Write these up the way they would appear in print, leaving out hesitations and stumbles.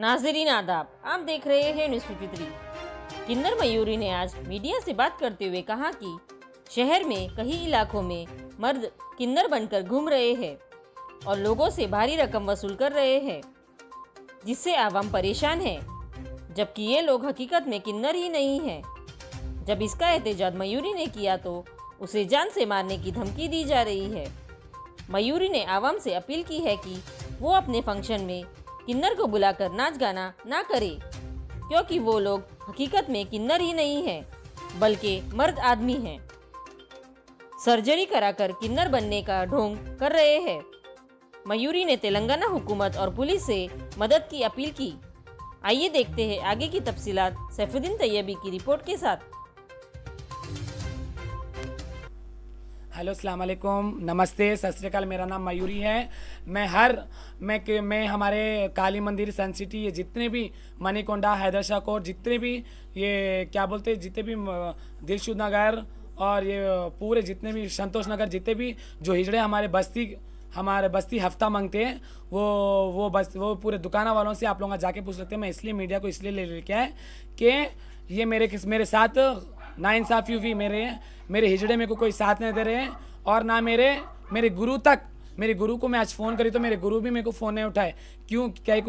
नाज़रीन आदाब, आप देख रहे हैं न्यूज़ 53। किन्नर मयूरी ने आज मीडिया से बात करते हुए कहा कि शहर में कई इलाकों में मर्द किन्नर बनकर घूम रहे हैं और लोगों से भारी रकम वसूल कर रहे हैं, जिससे आवाम परेशान है, जबकि ये लोग हकीकत में किन्नर ही नहीं हैं। जब इसका एहतजाज मयूरी ने किया तो उसे जान से मारने की धमकी दी जा रही है। मयूरी ने आवाम से अपील की है कि वो अपने फंक्शन में किन्नर को बुलाकर नाच गाना ना करे, क्योंकि वो लोग हकीकत में किन्नर ही नहीं हैं, बल्कि मर्द आदमी हैं। सर्जरी कराकर किन्नर बनने का ढोंग कर रहे हैं। मयूरी ने तेलंगाना हुकूमत और पुलिस से मदद की अपील की। आइए देखते हैं आगे की तफसीलात सैफुद्दीन तैयबी की रिपोर्ट के साथ। हेलो अस्सलाम वालेकुम, नमस्ते, सत श्री अकाल। मेरा नाम मयूरी है। मैं हमारे काली मंदिर, सन सिटी, ये जितने भी मणिकोंडा, हैदरशाह कोट, जितने भी ये क्या बोलते हैं, जितने भी दिलशुद नगर और ये पूरे जितने भी संतोष नगर, जितने भी जो हिजड़े हमारे बस्ती हफ्ता मांगते हैं, वो पूरे दुकाना वालों से आप लोग जाके पूछ सकते हैं। मैं इसलिए मीडिया को इसलिए ले लेके आए कि ये मेरे साथ नाइंसाफ़ी हुई। मेरे हिजड़े मेरे को कोई साथ नहीं दे रहे हैं, और ना मेरे गुरु को मैं आज फ़ोन करी तो मेरे गुरु भी मेरे को फ़ोन नहीं उठाए। क्यों? कहीं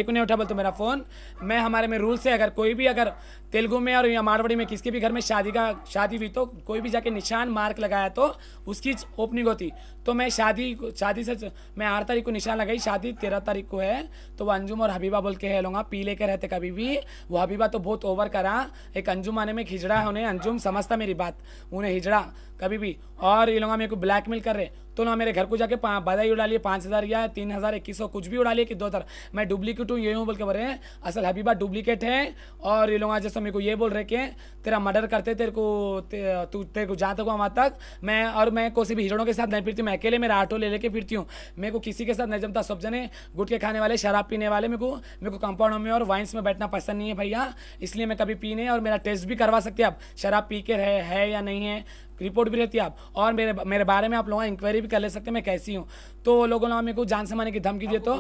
को नहीं उठा बोल तो मेरा फ़ोन हमारे में रूल्स है, अगर कोई भी अगर तेलुगु में और या मारवाड़ी में किसी के भी घर में शादी हुई तो कोई भी जाके निशान मार्क लगाया तो उसकी ओपनिंग होती। तो मैं शादी से मैं 8 तारीख को निशान लगाई, शादी 13 तारीख को है। तो वो अंजुम और हबीबा बोल के है लोग पी लेके रहते कभी भी। वो हबीबा तो बहुत ओवर करा। एक अंजुम आने में हिजड़ा है, उन्हें अंजुम समझता मेरी बात, उन्हें हिजड़ा कभी भी। और ये लोग मेरे को ब्लैकमेल कर रहे, तो ना मेरे घर को जाके बधाई उड़ा लिए 5,000 या 3,000 2100 कुछ भी उड़ा लिए कि 2,000 मैं डुप्लीकेट हूँ, ये हूँ बोल के बोल रहे हैं। असल हबीबा डुप्लीकेट है। और ये लोग जैसे मेरे को ये बोल रहे कि तेरा मर्डर करते, तेरे को जहाँ तक वहाँ तक मैं किसी भी हिजड़ों के साथ नहीं फिरती, मैं अकेले मेरा ऑटो ले लेके फिरती हूँ। मेरे को किसी के साथ नहीं जमता। सब जने गुटके खाने वाले, शराब पीने वाले, मेरे को कंपाउंड में और वाइन्स में बैठना पसंद नहीं है भैया। इसलिए मैं कभी पीने, और मेरा टेस्ट भी करवा सकते हैं आप, शराब पी के है या नहीं है, रिपोर्ट भी रहती है आप। और मेरे बारे में आप लोगों इंक्वायरी भी कर ले सकते हैं मैं कैसी हूँ। तो लोगों ने मेरे को जान से मारने की धमकी दी। तो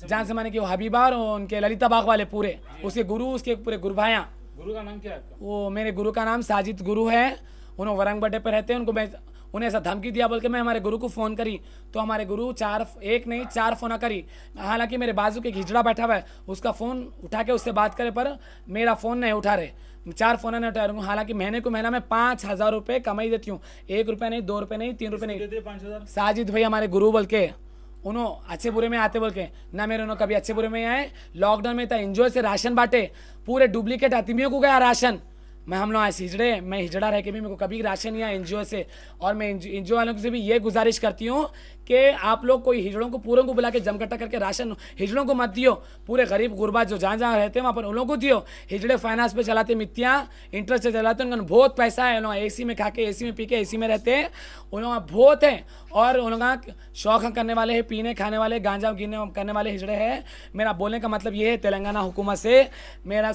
जान से मारने की वो हबीबा और उनके ललिता बाग वाले पूरे उसके पूरे गुरु भाइयाँ। गुरु का नाम क्या है? वो मेरे गुरु का नाम साजिद गुरु है। उन्होंने वरंग बड्डे पे रहते हैं। उन्हें ऐसा धमकी दिया बोल के मैं हमारे गुरु को फ़ोन करी, तो हमारे गुरु 4 फ़ोन करी। हालांकि मेरे बाजू के एक हिजड़ा बैठा हुआ है, उसका फ़ोन उठा के उससे बात करे, पर मेरा फ़ोन नहीं उठा रहे। 4 फ़ोन नहीं उठा रहा हूँ। हालांकि महीना में 5,000 रुपये कमाई देती हूँ। 1 रुपया नहीं, 2 रुपये नहीं, 3 रुपये नहीं। 5,000 साजिद भाई हमारे गुरु बोल के, उन्होंने अच्छे बुरे में आते बोल के ना, मेरे उन्होंने कभी अच्छे बुरे में आए। लॉकडाउन में था, एंजॉय से राशन बांटे, पूरे डुप्लीकेट आदमियों को गया राशन। हम लोग ऐसे मैं हिजड़ा रह के भी मेरे को कभी राशन या एनजीओ से, और मैं एनजीओ वालों से भी ये गुजारिश करती हूँ कि आप लोग कोई हिजड़ों को पूरों को बुला के जमकट्टा करके राशन हिजड़ों को मत दियो। पूरे गरीब गुरबा जो जहाँ रहते हैं वहाँ पर उन लोगों को दियो। हिजड़े फाइनेंस पे चलाते, मित्तियाँ इंटरेस्ट से चलाते हैं, उनका बहुत पैसा है। उन लोग एसी में खा के, एसी में पी के, एसी में रहते हैं, उन लोग बहुत हैं। और उन लोग शौक करने वाले हैं, पीने खाने वाले, गांजा गिरने करने वाले हिजड़े हैं। मेरा बोलने का मतलब ये है, तेलंगाना हुकूमत से मेरा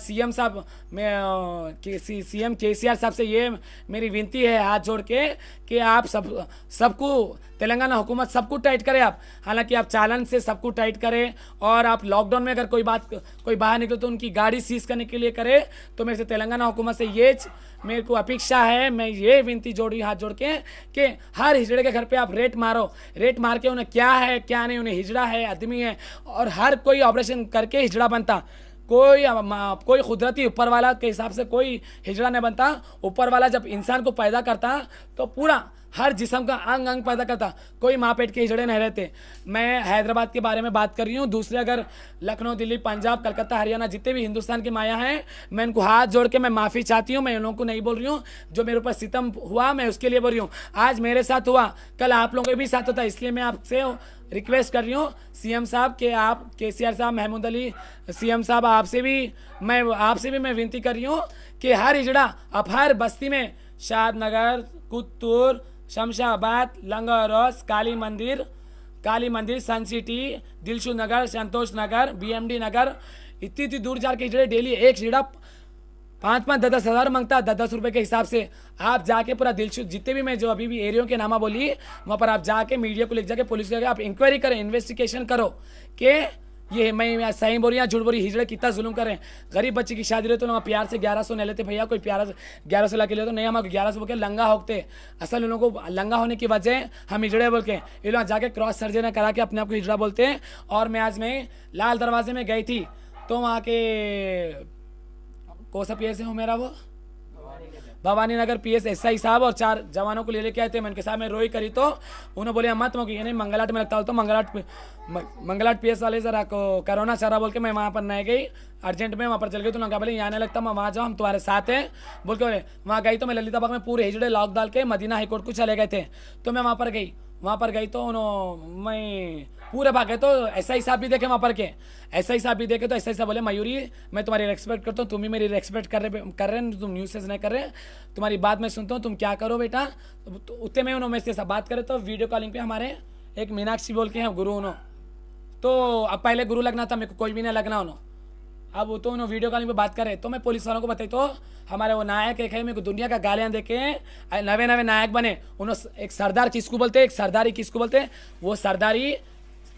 सीएम केसीआर साहब से ये मेरी विनती है हाथ जोड़ के कि आप सबको तेलंगाना हुकूमत सबको टाइट करे आप। हालांकि आप चालन से सबको टाइट करें, और आप लॉकडाउन में अगर कोई बाहर निकले तो उनकी गाड़ी सीज करने के लिए करे। तो मेरे से तेलंगाना हुकूमत से ये मेरे को अपेक्षा है, मैं ये विनती जोड़ी हाथ जोड़ के कि हर हिजड़े के घर पे आप रेट मार के उन्हें क्या है क्या नहीं, उन्हें हिजड़ा है आदमी है, और हर कोई ऑपरेशन करके हिजड़ा बनता। कोई कुदरती ऊपर वाला के हिसाब से कोई हिजड़ा नहीं बनता। ऊपर वाला जब इंसान को पैदा करता तो पूरा हर जिस्म का अंग पैदा करता, कोई माँ पेट के हिजड़े नहीं रहते। मैं हैदराबाद के बारे में बात कर रही हूँ। दूसरे अगर लखनऊ, दिल्ली, पंजाब, कलकत्ता, हरियाणा, जितने भी हिंदुस्तान की माया हैं, मैं इनको हाथ जोड़ के मैं माफ़ी चाहती हूँ। मैं उन लोगों को नहीं बोल रही हूँ, जो मेरे ऊपर सितम हुआ मैं उसके लिए बोल रही हूँ। आज मेरे साथ हुआ, कल आप लोगों के भी साथ होता, इसलिए मैं आपसे रिक्वेस्ट कर रही हूँ सीएम साहब के, आप केसीआर साहब, महमूद अली सीएम साहब, आपसे भी मैं विनती कर रही हूँ कि हर हिजड़ा आप हर बस्ती में, शाद नगर, कुत्तूर, शमशाबाद, लंगरोस, काली मंदिर, सन सिटी, दिलशुद नगर, संतोष नगर, बीएमडी नगर, इतनी दूर जाकर हिजड़े डेली एक हिजड़ा 5-5, 10-10 हज़ार मांगता, 10-10 रुपये के हिसाब से। आप जाके पूरा दिलशुद जितने भी मैं जो अभी भी एरियो के नामा बोली, वहाँ पर आप जाके मीडिया को लेकर जाके पुलिस को आप इंक्वायरी करें, इन्वेस्टिगेशन करो कि ये मैं सही बोल रही हूँ झूठ बोल रही, हिजड़े कितना जुल्म कर रहे हैं। गरीब बच्चे की शादी रहे तो ना प्यार से 1100 नहीं लेते भैया, कोई प्यार 1100 ला के ले तो नहीं, हम 1100 बोल के लंगा होते। असल उन लोगों को लंगा होने की वजह हम हिजड़े बोल के, ये लोग जाके क्रॉस सर्जरी करा के अपने आप को हिजड़ा बोलते हैं। और मैं आज मैं लाल दरवाजे में गई थी तो वहाँ के कौन सा पीएस हूँ मेरा, वो भवानी नगर पीएस एसआई साहब और 4 जवानों को ले लेके आए थे। मैं उनके साथ में रोई करी तो उन्होंने बोले मत मौकी नहीं मंगलाट में लगता हो तो मंगलाट पीएस वाले जरा को कोरोना चरा बोल के मैं वहाँ पर नहीं गई, अर्जेंट में वहाँ पर चल गई तो उन्होंने कहा बोले यहाँ नहीं लगता, मैं वहाँ जाऊँ हम तुम्हारे साथ हैं बोल के बोले। वहाँ गई तो मैं ललिता बाग में पूरे हिजड़े लॉक डाल के मदीना हाईकोर्ट को चले गए थे। तो मैं वहाँ पर गई तो मैं पूरे भाग गए तो एसआई साहब भी देखे वहाँ पर के, एसआई साहब भी देखे तो एसआई साहब बोले मयूरी मैं तुम्हारी रेस्पेक्ट करता हूँ, तुम भी मेरी रेस्पेक्ट कर रहे हैं, तुम न्यूज़ नहीं कर रहे, तुम्हारी बात मैं सुनता हूँ, तुम क्या करो बेटा। तो उतने में उन्होंने मेरे से बात करे तो वीडियो कॉलिंग पे हमारे एक मीनाक्षी बोल के हैं गुरु उन्होंने, तो अब पहले गुरु लगना था मेरे को, कोई भी नहीं लगना उन्होंने। अब वो तो उन्होंने वीडियो कॉलिंग पे बात करे तो मैं पुलिस वालों को बताई तो हमारे वो नायक एक है, मेरे को दुनिया का गालियाँ देके नवे नायक बने। उन्होंने एक सरदार किसको बोलते, एक सरदारी किसको बोलते, वो सरदारी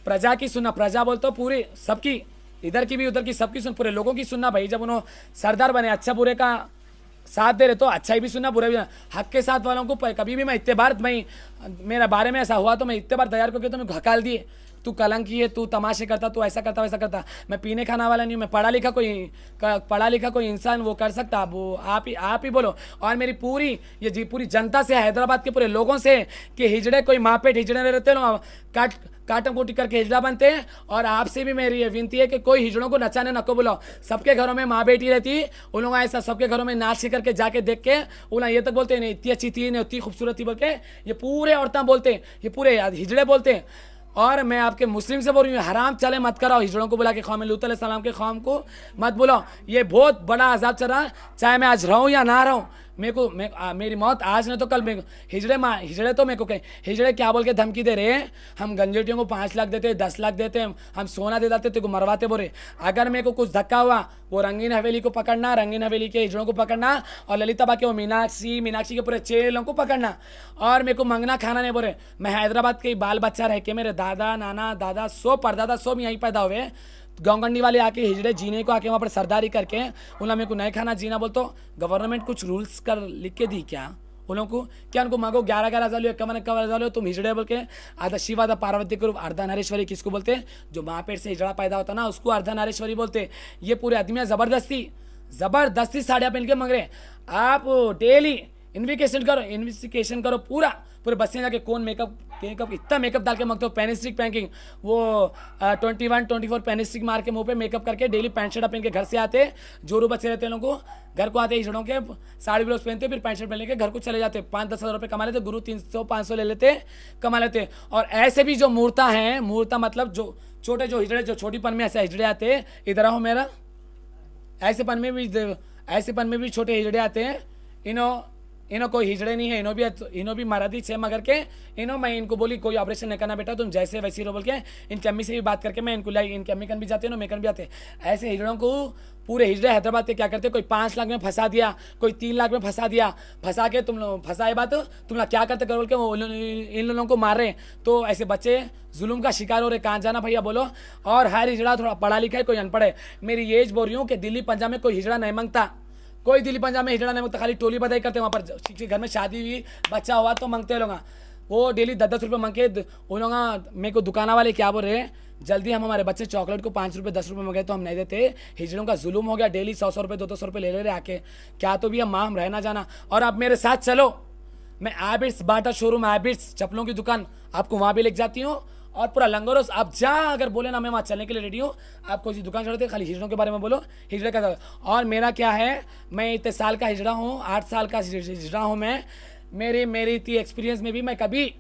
प्रजा की सुनना, प्रजा बोलते पूरी सबकी, इधर की भी उधर की सबकी सुन, पूरे लोगों की सुनना भाई। जब उन्होंने सरदार बने अच्छा बुरे का साथ दे रहे तो अच्छा ही भी सुनना बुरा भी, हक के साथ वालों को कभी भी मैं इतने बार मैं मेरा बारे में ऐसा हुआ तो मैं इतने बार तैयार करके तो मैं घकाल दिए, तू कलंकी है, तू तमाशे करता, तू ऐसा करता वैसा करता। मैं पीने खाना वाला नहीं हूँ, मैं पढ़ा लिखा कोई इंसान वो कर सकता, वो आप ही बोलो। और मेरी पूरी जनता से, हैदराबाद के पूरे लोगों से कि हिजड़े कोई माँ पेट हिजड़े नहीं रहते लोग काटम कोटी करके हिजड़ा बनते हैं। और आपसे भी मेरी ये विनती है कि कोई हिजड़ों को नचाने नको बुलाओ, सबके घरों में माँ बेटी रहती, उन लोग ऐसा सबके घरों में नाच करके जाके देख के उन्हें ये तक बोलते हैं नहीं इतनी अच्छी थी नहीं उतनी खूबसूरत थी बोल के, ये पूरे औरतें बोलते हैं, ये पूरे हिजड़े बोलते हैं। और मैं आपके मुस्लिम से बोल रही हूँ हराम चले मत कराओ, हिजड़ों को बुला के कौम लूत अलैहिस्सलाम के कौम को मत बुलाओ, ये बहुत बड़ा अजाब चल रहा है। चाहे मैं आज रहूँ या ना रहूँ, मेरी मौत आज नहीं तो कल मेरे को हिजड़े तो मेरे को कहें हिजड़े क्या बोल के धमकी दे रहे हैं, हम गंजेटियों को 5 लाख देते, 10 लाख देते, हम सोना दे देते तो मरवाते बोले। अगर मेरे को कुछ धक्का हुआ वो रंगीन हवेली को पकड़ना, रंगीन हवेली के हिजड़ों को पकड़ना, और ललिता बाग के वो मीनाक्षी के पूरे चेलों को पकड़ना, और मेरे को मंगना खाना नहीं बोले। मैं हैदराबाद के बाल बच्चा रह के मेरे दादा नाना दादा सब परदादा सब यहीं पैदा हुए, गौगंडी वाले आके हिजड़े जीने को आके वहाँ पर सरदारी करके उन्होंने मेरे को नहीं खाना जीना बोल तो गवर्नमेंट कुछ रूल्स कर लिख के दी क्या उन लोगों को, क्या उनको मांगो 11 हज़ार लो 51 हज़ार लो, तुम हिजड़े बोल के आधा शिव आधा पार्वती को अर्धनारीश्वरी किसको बोलते हैं, जो माँ पेट से हिजड़ा पैदा होता ना उसको अर्धनारीश्वरी बोलते। ये पूरे आदमी ज़बरदस्ती साड़ियाँ पहन के मांग रहे। आप डेली इन्वेस्टिगेशन करो पूरे बस्तियाँ जाके कौन मेकअप इतना मेकअप डाल के मांगते हो, पेनिस्टिक पैकिंग वो 21-24 पेनिस्टिक मार के मुंह पे मेकअप करके डेली पैंट शर्ट पहन के घर से आते, जोरू बच्चे रहते हैं लोगों को, घर को आते हिजड़ों के साड़ी ब्लाउज पहनते फिर पैंट शर्ट पहन के घर को चले जाते, 5-10 हज़ार रुपये कमा लेते, गुरु 300-500 ले लेते कमा लेते। और ऐसे भी जो मूर्ता मतलब जो छोटे जो हिजड़े जो छोटीपन में ऐसे हिजड़े आते, इधर आओ मेरा, ऐसे पन में भी छोटे हिजड़े आते हैं। इनो कोई हिजड़े नहीं है, इनो भी मराठी छे मगर के मैं इनको बोली कोई ऑपरेशन नहीं करना बेटा, तुम जैसे वैसी रहो बोल के इनकी अम्मी से भी बात करके मैं इनको लाई, इनकी अम्मी कन भी जाते हैं मेकन भी आते। ऐसे हिजड़ों को पूरे हिजड़े हैदराबाद के क्या करते, कोई 5 लाख में फंसा दिया, कोई 3 लाख में फंसा दिया, फंसा के तुम लोग फंसाए बात तुम लोग क्या करते करो बोल के इन लोगों को मार रहे। तो ऐसे बच्चे जुल्म का शिकार हो रहे, कहाँ जाना भैया बोलो। और हर हिजड़ा थोड़ा पढ़ा लिखा है, कोई अनपढ़ है। मेरी एज बोल रही हूँ कि दिल्ली पंजाब में कोई हिजड़ा नहीं मांगता, कोई दिल्ली पंजाब में हिजड़ा नहीं मांगता, खाली टोली बधाई करते। वहाँ पर घर में शादी हुई बच्चा हुआ तो मांगते हैं लोग, वो डेली 10-10 रुपये मांग के उन लोग मेरे को दुकाना वाले क्या बोल रहे हैं, जल्दी हम हमारे बच्चे चॉकलेट को 5 रुपये 10 रुपये मांगे तो हम नहीं देते। हिजड़ों का जुल्म हो गया, डेली 100 रुपये 200 रुपये ले रहे आके, क्या तो भी हम माँ हम रहना जाना। और आप मेरे साथ चलो, मैं एबिट्स बाटा शोरूम एबिट्स चप्पलों की दुकान आपको वहाँ भी लेके जाती हूँ, और पूरा लंगरोस आप जहाँ अगर बोले ना मैं वहाँ चलने के लिए रेडी हूँ। आप कोई दुकान छोड़ते खाली हिजड़ों के बारे में बोलो, हिजड़े का। और मेरा क्या है, मैं इतने साल का हिजड़ा हूँ, 8 साल का हिजड़ा हूँ मैं। मेरी इतनी एक्सपीरियंस में भी मैं कभी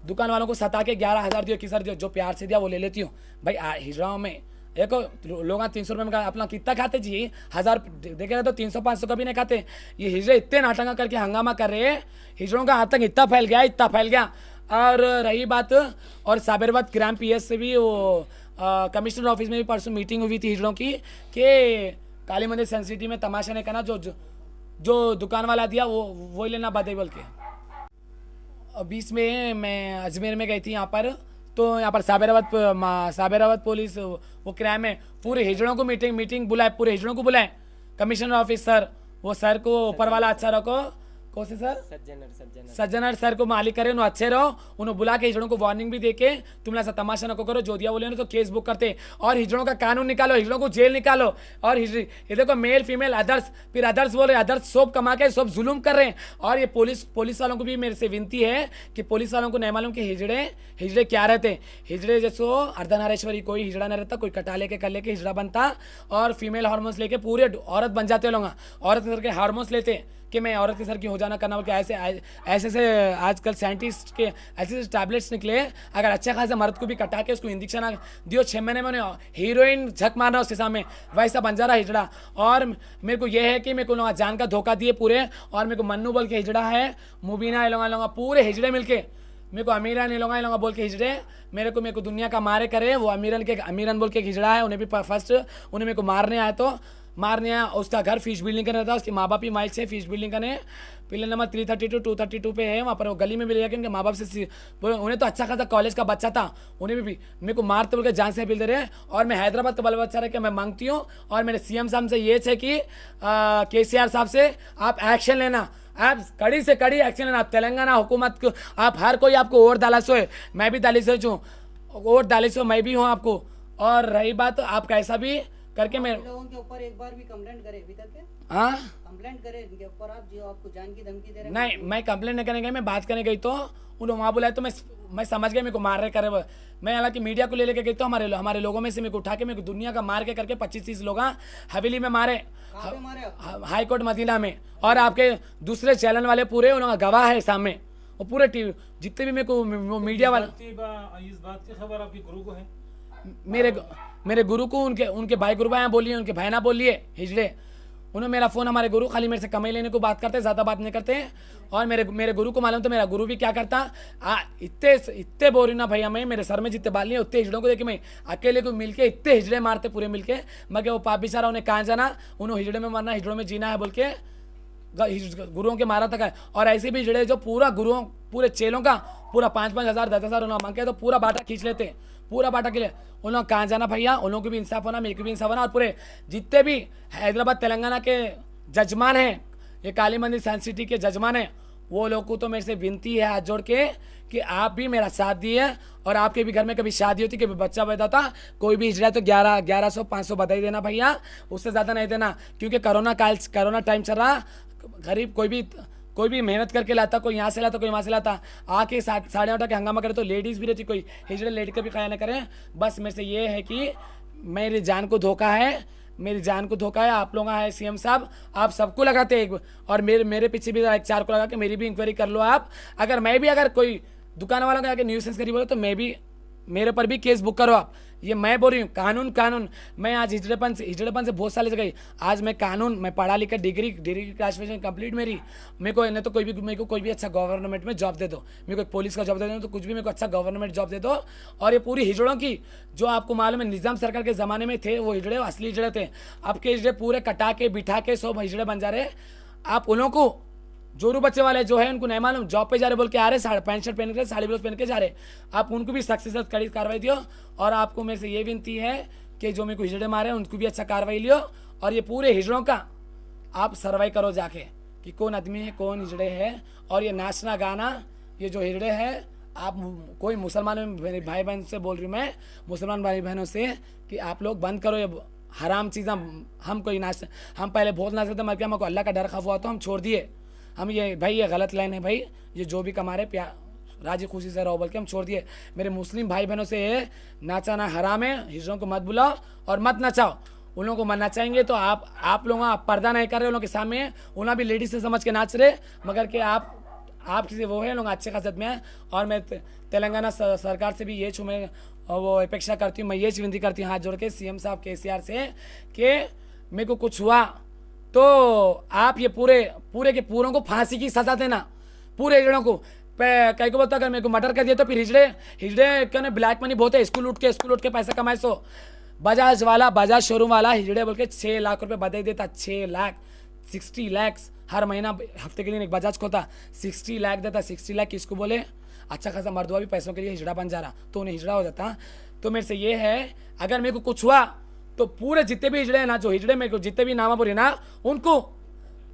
दुकान वालों को सता के 11,000 दियो 21,000 दियो, जो प्यार से दिया वो ले लेती हूँ भाई। हिजड़ाओं में देखो लोग 300 रुपये में अपना कितना खाते जी, 1000 देखेगा तो 300-500 कभी नहीं खाते। ये हिजड़े इतने नाटंगा करके हंगामा कर रहे हैं, हिजड़ों का आतंक इतना फैल गया। और रही बात, और साबरमती ग्राम पीएस से भी वो कमिश्नर ऑफिस में भी परसों मीटिंग हुई थी हिजड़ों की कि काली मंदिर सन सिटी में तमाशा नहीं करना, जो दुकान वाला दिया वो लेना बदे बोल के। बीच में मैं अजमेर में गई थी, यहाँ पर तो यहाँ पर साबेराबाद पुलिस वो क्राइम है, पूरे हिजड़ों को मीटिंग बुलाए, पूरे हिजड़ों को बुलाए, कमिश्नर ऑफिस सर, वो सर को ऊपर वाला अच्छा रखो, कौन से सर सज्जनर सर को मालिक करे, उन्हें अच्छे रहो, उन्हें बुला के हिजड़ों को वार्निंग भी देके तुम ऐसा तमाशा नको करो, जो दिया बोले ना तो केस बुक करते, और हिजड़ों का कानून निकालो, हिजड़ों को जेल निकालो। और ये देखो मेल फीमेल अदर्स, फिर अदर्स बोल रहे, अदर्स सब कमा के सब जुलूम कर रहे हैं। और ये पुलिस वालों को भी मेरे से विनती है कि पुलिस वालों को नहीं मालूम कि हिजड़े क्या रहते, हिजड़े जैसो अर्धनारेश्वरी, कोई हिजड़ा नहीं रहता, कोई कटा लेके कर लेके हिजड़ा बनता, और फीमेल हार्मोन्स लेके पूरे औरत बन जाते लोग, औरत करके हार्मोन्स लेते कि मैं औरत के सर की हो जाना करना, बोल ऐसे से आजकल साइंटिस्ट के ऐसे टैबलेट्स निकले, अगर अच्छे खासे मर्द को भी कटा के उसको इंजेक्शन दियो 6 महीने में उन्हें हीरोइन झक मारना उसके सामने, वैसा बन जा रहा हिजड़ा। और मेरे को ये है कि मेरे को जान का धोखा दिए पूरे, और मेरे को मन्नू बोल के हिजड़ा है, मुबीना लूँगा पूरे हिजड़े मिलके मेरे को अमीरन लूँगा बोल के हिजड़े, मेरे को दुनिया का मारे करे, वो अमीरन बोल के हिजड़ा है, उन्हें भी फर्स्ट उन्हें मेरे को मारने आए, तो मारने आया, उसका घर फिश बिल्डिंग का रहता है, उसके माँ बाप ही माइल से फिश बिल्डिंग का ने पिलर नंबर 332 232 पे है, वहाँ पर वो गली में भी ले जाके उनके माँ बाप से उन्हें तो अच्छा खासा कॉलेज का बच्चा था, उन्हें भी मेरे को मारते बोल के जान से अपील दे रहे। और मैं हैदराबाद का बाल बच्चा रह के मैं मांगती हूँ, और मेरे सीएम साहब से ये है कि केसीआर साहब से आप एक्शन लेना, आप कड़ी से कड़ी एक्शन लेना। आप तेलंगाना हुकूमत को आप हर कोई आपको वोट डाला सो है, मैं भी डाली से हूँ, वोट डाली सो मैं भी हूँ आपको। और रही बात आप कैसा भी करके मैं लोगों के ऊपर एक बार भी कंप्लेंट करे अभी तक? हाँ कंप्लेंट करे इनके ऊपर, आप जो आपको जान की धमकी दे रहे हैं? नहीं, मैं कंप्लेंट नहीं करने गई, मैं बात करने गई तो उन्होंने वहाँ बुलाया, तो मैं समझ गया मेरे को मार रहे करे। मैं हालांकि मीडिया को ले लेके गई तो हमारे लोगों में से मेरे को उठा के मेरे को दुनिया का मार के करके 25-30 लोग हवेली में मारे, कहाँ पे मारे आप? हाई कोर्ट मदीना में। और आपके दूसरे चैनल वाले पूरे उन्होंने गवाह है सामने, वो पूरे टीवी जितने भी मेरे को मीडिया वाले, इस बात की खबर आपके गुरु को है? मेरे गुरु को उनके भाई गुरु भाई बोलिए, उनके भाई ना बोलिए हिजड़े, उन्होंने मेरा फ़ोन, हमारे गुरु खाली मेरे से कमाई लेने को बात करते, ज़्यादा बात नहीं करते हैं। और मेरे गुरु को मालूम, तो मेरा गुरु भी क्या करता, इतने बोरी ना भैया, मैं मेरे सर में जितने बाल नहीं है उतने हिजड़ों को देखे मैं अकेले को मिलके इतने हिजड़े मारते पूरे मिलके। मगर वो पाप बेचारा उन्हें कहाँ जाना, उन्होंने हिजड़े में मरना, हिजड़ों में जीना है बोल के गुरुओं के मारा तक है। और ऐसे भी हिजड़े जो पूरे चेलों का पूरा 5-5 हज़ार 10 हज़ार उन्होंने मांगे तो पूरा बाटा खींच लेते, पूरा बाटा के लिए उन लोग कहाँ जाना भैया, उन लोगों को भी इंसाफ होना, मेरे को भी इंसाफ होना। और पूरे जितने भी हैदराबाद तेलंगाना के जजमान हैं, ये काली मंदिर साइंस सिटी के जजमान हैं, वो लोग को तो मेरे से विनती है हाथ जोड़ के कि आप भी मेरा साथ दिए। और आपके भी घर में कभी शादी होती, कभी बच्चा पैदा था, कोई भी हिजड़ा तो 1100-500 बधाई देना भैया, उससे ज़्यादा नहीं देना। क्योंकि कोरोना टाइम चल रहा, गरीब कोई भी मेहनत करके लाता, कोई यहाँ से लाता, कोई वहाँ से लाता, आके 8:30 के हंगामा करे तो लेडीज़ भी रहती, कोई हिजड़े लेडी का भी ख्याल न करें। बस मेरे से ये है कि मेरी जान को धोखा है, मेरी जान को धोखा है। आप लोग हैं सीएम साहब, आप सबको लगाते एक, और मेरे पीछे भी 1-4 को लगा के मेरी भी इंक्वायरी कर लो आप। अगर कोई दुकान वालों के आगे न्यूसेंस करी बोले तो मेरे पर भी केस बुक करो आप। ये मैं बोल रही हूँ, कानून। मैं आज हिजड़ेपन से बहुत साल जगह, आज मैं मैं पढ़ा लिखा डिग्री ग्रेजुएशन कंप्लीट मेरी। मेरे को कोई भी अच्छा गवर्नमेंट में जॉब दे दो, मेरे को एक पुलिस का जॉब दे दो, तो कुछ भी मेरे को अच्छा गवर्नमेंट जॉब दे दो। और ये पूरी हिजड़ों की, जो आपको मालूम है निज़ाम सरकार के ज़माने में थे वो हिजड़े, असली हिजड़े थे। अब के हिजड़े पूरे कटा के बिठा के सब हिजड़े बन जा रहे। आप उन लोगों को जोरू बच्चे वाले जो है उनको नहीं मालूम, जॉब पे जा रहे बोल के आ रहे, पैंट शर्ट पहन के, साड़ी ब्लाउज पहन के जा रहे, आप उनको भी सख्त से सख्त कड़ी कार्रवाई दियो। और आपको मेरे से ये विनती है कि जो मेरे को हिजड़े मारे उनको भी अच्छा कार्रवाई लियो। और ये पूरे हिजड़ों का आप सर्वाई करो जाके कि कौन आदमी है, कौन हिजड़े है। और ये नाचना गाना, ये जो हिजड़े है, आप कोई मुसलमान मेरे भाई बहन से बोल रही हूँ मैं, मुसलमान भाई बहनों से, कि आप लोग बंद करो ये हराम चीज़। हम पहले बहुत नाचते थे, मर गया, हमको अल्लाह का डर खौफ हुआ तो हम छोड़ दिए। हम ये गलत लाइन है भाई, ये जो भी कमा रहे प्यार राजी खुशी से रहो बोल के हम छोड़ दिए। मेरे मुस्लिम भाई बहनों से नाचाना हराम है, हिजड़ों को मत बुलाओ और मत नचाओ। उन लोगों को मत नचाएंगे तो आप लोग पर्दा नहीं कर रहे उन लोगों के सामने, उन्हें भी लेडीज से समझ के नाच रहे, मगर कि आप किसी वो है लोग अच्छे खासत में हैं। और मैं तेलंगाना सरकार से भी ये मैं वो अपेक्षा करती हूँ, मैं ये विनती करती हूँ हाथ जोड़ के सीएम साहब केसीआर से कि मेरे को कुछ हुआ तो आप ये पूरे के पूरों को फांसी की सजा देना, पूरे हिजड़ों को। कई को बोलता अगर मेरे को मर्डर कर दिया तो फिर हिजड़े क्यों ब्लैक मनी बहुत है, स्कूल उठ के पैसा कमाए। सो बजाज शोरूम वाला हिजड़े बोल के 6 लाख रुपए बधाई देता, 6 लाख 60 लाख हर महीना हफ्ते के लिए एक बजाज खोता 60 लाख देता। 60 लाख किसको बोले? अच्छा खासा मर्दवा भी पैसों के लिए हिजड़ा बन जा रहा तो उन्हें हिजड़ा हो जाता। तो मेरे से ये है, अगर मेरे को कुछ हुआ तो पूरे जितने भी हिजड़े हैं ना, जो हिजड़े मेरे को जितने भी नामापुर है ना, उनको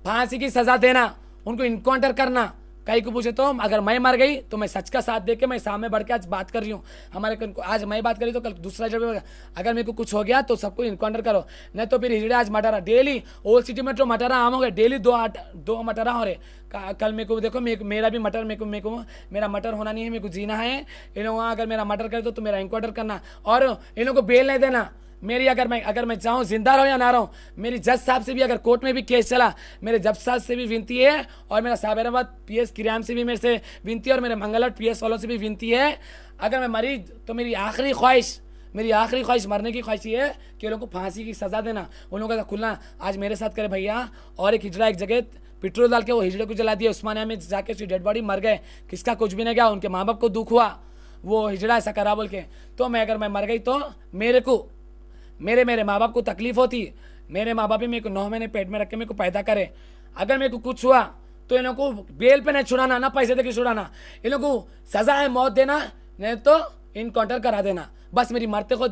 फांसी की सजा देना, उनको इनकाउंटर करना। कहीं को पूछे तो अगर मैं मर गई तो मैं सच का साथ दे के मैं सामने बढ़ के आज बात कर रही हूँ। हमारे आज मैं बात करी तो कल दूसरा जगह अगर मेरे को कुछ हो गया तो सबको इनकाउंटर करो, नहीं तो फिर हिजड़े आज मटारा डेली ओल्ड सिटी में जो मटारा आम हो गए, डेली दो मटारा हो रहे। कल मेरे को देखो मेरा भी मटर मेरे को मेरा मटर होना नहीं है, मेरे को जीना है। इन लोगों अगर मेरा मटर करे तो मेरा इनकाउंटर करना और इन लोगों को बेल नहीं देना। मेरी अगर मैं चाहूँ जिंदा रहो या ना रहो, मेरी जज साहब से भी अगर कोर्ट में भी केस चला, मेरे जज साहब से भी विनती है और मेरा साबराबाद पीएस किराम से भी मेरे से विनती है और मेरे मंगलवार पीएस वालों से भी विनती है। अगर मैं मरी तो मेरी आखिरी ख्वाहिश मरने की ख्वाहिश ये है कि उन लोगों को फांसी की सजा देना। उन लोगों का खुलना आज मेरे साथ करे भैया। और एक हिजड़ा एक जगह पेट्रोल डाल के वो हिजड़े को जला दिया, उस्मानिया में जाके उसकी डेड बॉडी मर गए, किसका कुछ भी नहीं गया, उनके माँ बाप को दुख हुआ, वो हिजड़ा ऐसा करा बोल के। तो अगर मैं मर गई तो मेरे माँ बाप को तकलीफ होती। मेरे माँ बाप भी मेरे को 9 महीने पेट में रख के मेरे को पैदा करे। अगर मेरे को कुछ हुआ तो इन लोगों को बेल पे नहीं छुड़ाना, ना पैसे देके छुड़ाना, इन लोगों को सजा है मौत देना, नहीं तो इनकाउंटर करा देना। बस मेरी मरते को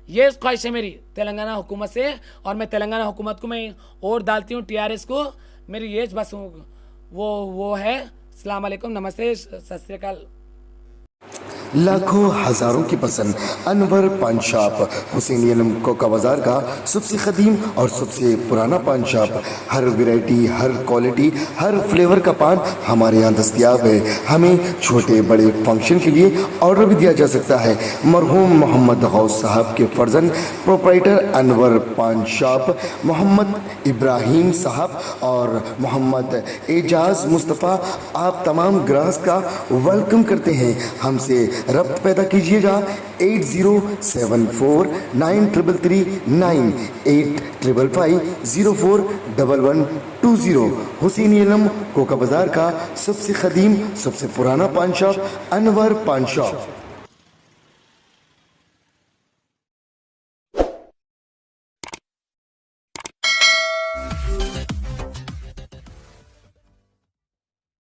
ये ख्वाहिश है मेरी तेलंगाना हुकूमत से। और मैं तेलंगाना हुकूमत को मैं और डालती हूँ, TRS को। मेरी ये बस वो है। अस्सलाम वालेकुम, नमस्ते, सत श्री अकाल। लाखों हजारों की पसंद अनवर पान शॉप, हुसैनी आलम कोका बाजार का सबसे कदीम और सबसे पुराना पान शॉप। हर वैरायटी, हर क्वालिटी, हर फ्लेवर का पान हमारे यहाँ दस्तयाब है। हमें छोटे बड़े फंक्शन के लिए ऑर्डर भी दिया जा सकता है। मरहूम मोहम्मद गौस साहब के फर्जन प्रोप्राइटर अनवर पान शॉप मोहम्मद इब्राहिम साहब और मोहम्मद एजाज मुस्तफ़ा आप तमाम ग्राहक का वेलकम करते हैं। हमसे रब्त पैदा कीजिएगा 8074933339 8555041120। हुसैनी आलम कोका बाजार का सबसे कदीम सबसे पुराना पान शॉप अनवर पान शॉप।